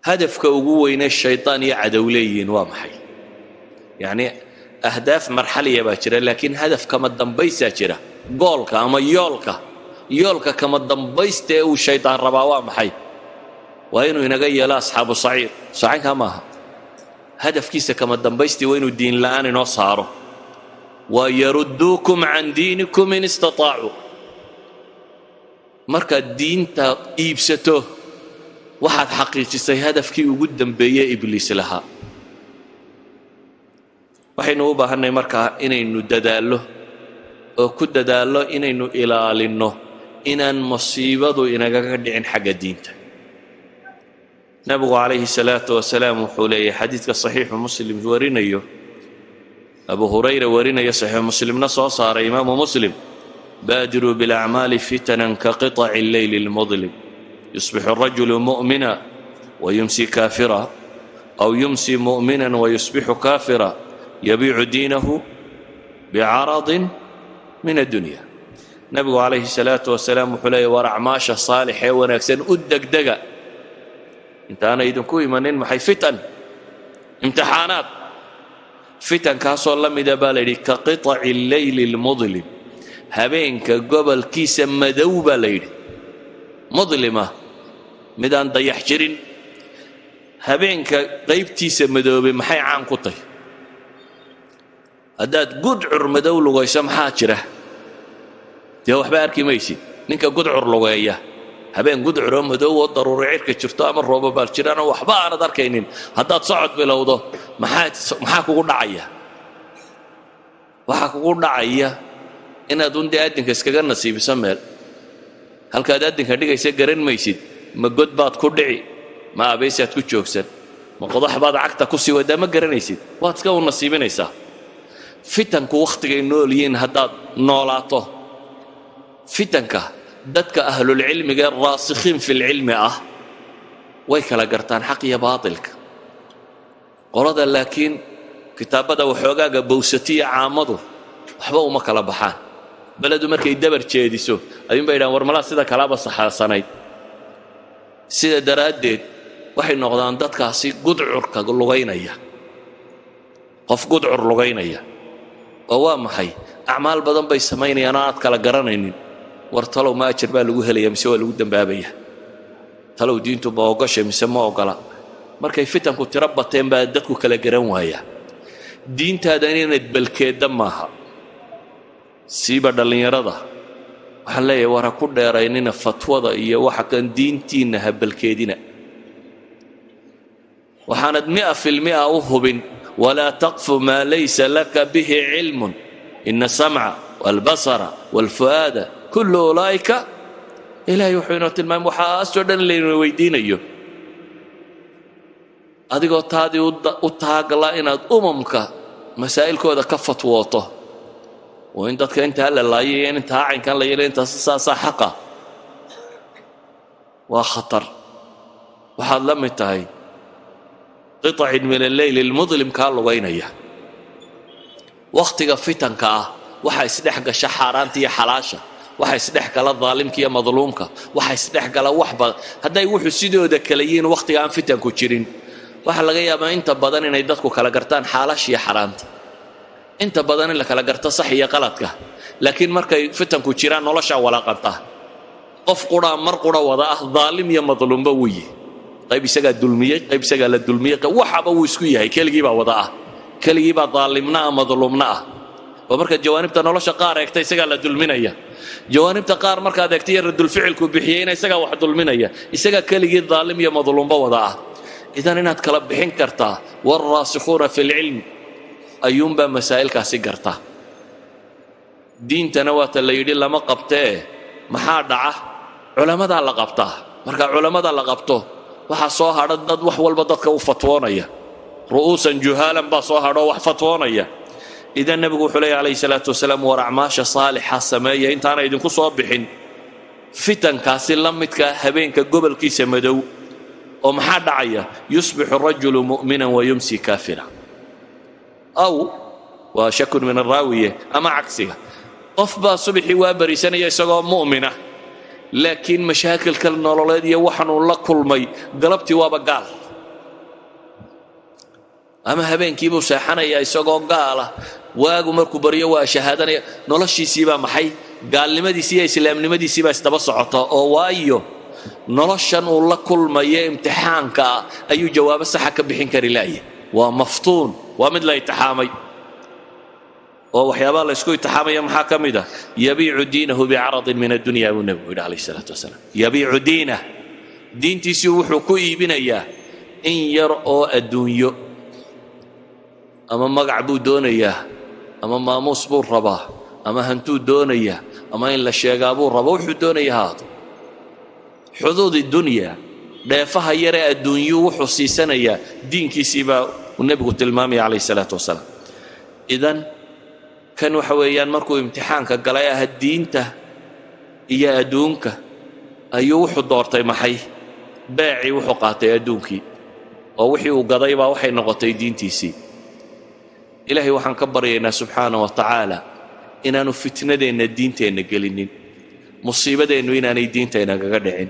هدفك وين الشيطان يعدولين وامحي يعني أهداف مرحلية باكرة لكن هدف كما الدنبيس باكرة قولك أما يولك كما الدنبيس تأو الشيطان رباوام محي وينو ينقي لا أصحاب الصعير صعيد كماها هدف كيسة كما الدنبيس وينو الدين الآن نصاره ويردوكم عن دينكم إن استطاعوا مركا الدين تإيبسته واحد حقيقي سي هدف كي وقدم بيا إبليس لها waxaynu u baahanay markaa inaynu dadaallo oo ku dadaallo inaynu ilaalinno inaan musiibadu inagaga dhicin xagga diinta nabigu calayhi salaatu wasalaam wuxuu leeyahay xadiidka saxiixu muslim warinayo abu hurayra warinayo saxiixu muslimna soo saaray imaamu muslim baadiruu bilacmaali fitanan ka qiطaci alleyli almudlim yusbixu arajulu mu'mina wayumsi kaafira aw yumsi mu'minan wayusbixu kaafira يبيع دينه بعرض من الدنيا نبي عليه الصلاة والسلام وحلي ورعماش صالح ونكسن أدق دقا انت أنا إذن كوي منين محي فتن امتحانات فتن كاسو الله مدى بالي كقطع الليل المظلم هبينك قبل كيس مدوبة ليل مظلمة مدان ضيح جرين هبينك قيبتيس مدوبة محي عن قطي haddaad gudcur madow lugayso maxaa jira dee waxba arki maysid ninka gudcur lugeeya habeen gudcuroo madow oo daruuro cirka jirto ama roobo baal jiraan oo waxba aanad arkaynin haddaad socod bilowdo maxaa kugu dhacaya waxaa kugu dhacaya inaad undee addinka iskaga nasiibiso meel halkaad addinka dhigaysa garan maysid ma god baad ku dhici ma abaysaad ku joogsan ma qodax baad cagta ku sii wadaa ma garanaysid waad iska u nasiibinaysaa fitanku waqtigay nool yihiin haddaad noolaato fitanka dadka ahlulcilmiga raasikhiin filcilmi ah way kala gartaan xaq iyo baatilka qolada laakiin kitaabada waxoogaaga bowsatiya caamadu waxba uma kala baxaan beledu markay dabar jeediso ayuunbay yidhahan war malaa sida kalaaba saxaasanayd sida daraaddeed waxay noqdaan dadkaasi gudcurka lugaynaya qof gudcur lugaynaya oo waa maxay acmaal badan bay samaynayaan aad kala garanaynin war talow ma ajir baa lagu helaya mise waa lagu dambaabaya talow diintu ma ogashay mise ma ogola markay fitanku tiro bateen baa dadku kala garan waaya diintaada inaad balkeedda maaha siiba dhallinyarada waxaan leeyahay war ha ku dheeraynina fatwada iyo waxa kan diintiinna ha balkeedina waxaanad 100% u hubin ولا تقف ما ليس لك به علم إن السمع والبصر والفؤاد كل أولئك إلى يحيون الماء محاسودا لنويدين أيوه أديكو تادي وتاقلا إن أممك مسائل كودا كفت ووطه وإن دتك أنت هلا لايين أنت عين كان لايين أنت ساسا حقا وخطر وحال لم يتهي قطع من الليل المظلم كان لغينيا وقتك فتنك waxa isdhex gasha xaaraantii xalaasha waxa isdhex kala dhaalimka iyo madluumka waxa isdhex kala waxba haday wuxuu sidooda kala yiin waqtiga aan fitan ku jirin waxa laga yaabaa inta badan inay dadku kala gartaan xalaasha iyo xaraamta inta badan in la kala garto sax iyo qaladka laakiin markay fitan ku jiraan nolosha walaaqanta qof qura mar qura wada ah dhaalim iyo madluumba weeye qayb isaga dulmiyay qayb isaga la dulmiyay waxaba uu isku yahay kaligiiba wada ah kaligiiba dhaalimna ama madluumna ah ومركز جوانبتا نولشا قار اكتا يساقا لدولمينيا جوانبتا قار مركز اكتيا ردول فعلكو بحيينا يساقا واحد دولمينيا يساقا كاليجي الظالم يا مظلوم بوضعه إذن إنها تكلب بحين كرتا والراسخون في العلم أيوم بمسائل كاسي كرتا دين تنوات اللي يدين لما قبته محادعة علماء دا لقبته مركز علماء دا لقبته وحصوها ردد وحوال بددك وفتوانيا رؤوسا جهالا بصوها روح فتوانيا إذا النبي حلي عليه الصلاة والسلام ورعماش صالحة سماية إنت أنا إذن كسو بحين فتن كاسل لمتك هبينك قبل كيس مدو ومحاد عيا يصبح الرجل مؤمنا ويمسي كافرا أو وشك من الراوية أما عكسها طفبا صبحي وابري سنة يسقى مؤمنة لكن مشاكل كالنولاد يوحن الله كل مي قلبتي وابا قال ama habeenkiibuu seexanaya isagoo gaala waagu markuu baryo waa shahaadanaya noloshiisiibaa maxay gaalnimadiisii iyo islaamnimadiisiibaa isdaba socota oo waayo noloshan uu la kulmayo imtixaanka ayuu jawaabo saxa ka bixin kari laaya waa maftuun waa mid la imtixaamay oo waxyaabaha la isku imtixaamaya maxaa ka mid ah yabiicu diinahu bicaradin min addunya buu nabigu yidhi calayhi salaatu wasalaam yabiicu diinah diintiisii wuxuu ku iibinayaa in yar oo adduunyo ama magac buu doonayaa ama maamuus buu rabaa ama hantuu doonayaa ama in la sheegaa buu rabaa wuxuu doonaya haado xuduudi dunya dheefaha yare adduunyu wuxuu siisanayaa diinkiisii baa uu nebigu tilmaamaya calayhi salaatu wasalaam idan kan waxa weeyaan markuu imtixaanka galay ah diinta iyo adduunka ayuu wuxuu doortay maxay beecii wuxuu qaatay adduunkii oo wixii uu gaday baa waxay noqotay diintiisii ilaahay waxaan ka baryaynaa subxaana wa tacaala inaanu fitnadeenna diinteenna gelinin musiibadeennu inaanay diintayna kaga dhicin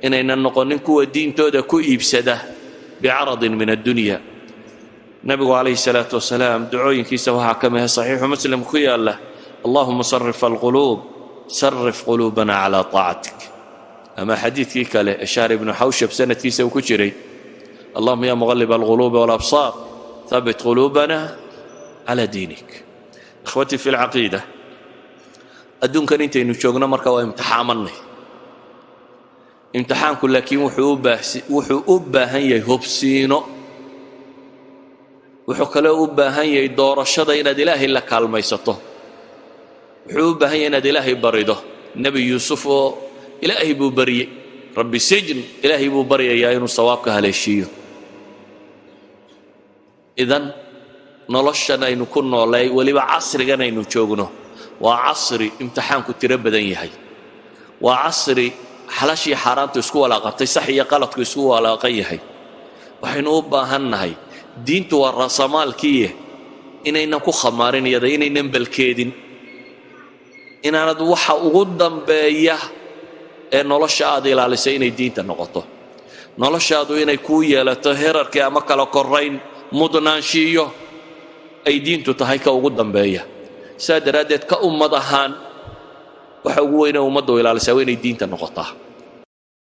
inaynan noqonin kuwa diintooda ku iibsada bicaradin min addunya nabigu calayhi salaatu wasalaam ducooyinkiisa waxaa ka mid ah saxiixu muslim ku yaalla allahuma sarif alquluub sarif quluubana calaa taacatik ama xadiidkii kale shahr ibnu xawshab sanadkiisa uu ku jiray allahuma ya muqalib alquluubi walabsaar thabit quluubana calaa diinik ikhwatii fi lcaqiida adduunkan intaynu joogno marka waa imtixaamanay imtixaanku laakiin wuxuu u baahan yahay hubsiino wuxuu kale u baahan yahay doorashada inaad ilaahay la kaalmaysato wuxuu u baahan yahay inaad ilaahay barido nebi yuusuf oo ilaahay buu baryey rabbi sijn ilaahay buu baryayaa inuu sawaabka haleeshiiyo idan noloshan aynu ku noolay weliba casrigan aynu joogno waa casri imtixaanku tiro badan yahay waa casri xalashii xaaraantu isku walaaqantay sax iyo qaladku isku walaaqan yahay waxaynu u baahannahay diintu waa raasamaalkiiye inaynan ku khamaarin iyada inaynan balkeedin inaanad waxa ugu dambeeya ee nolosha aad ilaalisay inay diinta noqoto noloshaadu inay kuu yeelato herarkii ama kala korayn mudnaanshiiyo ay diintu tahay ka ugu dambeeya saa daraaddeed ka ummad ahaan waxa ugu weyne ummaddu ilaalisaa waa inay diinta noqotaa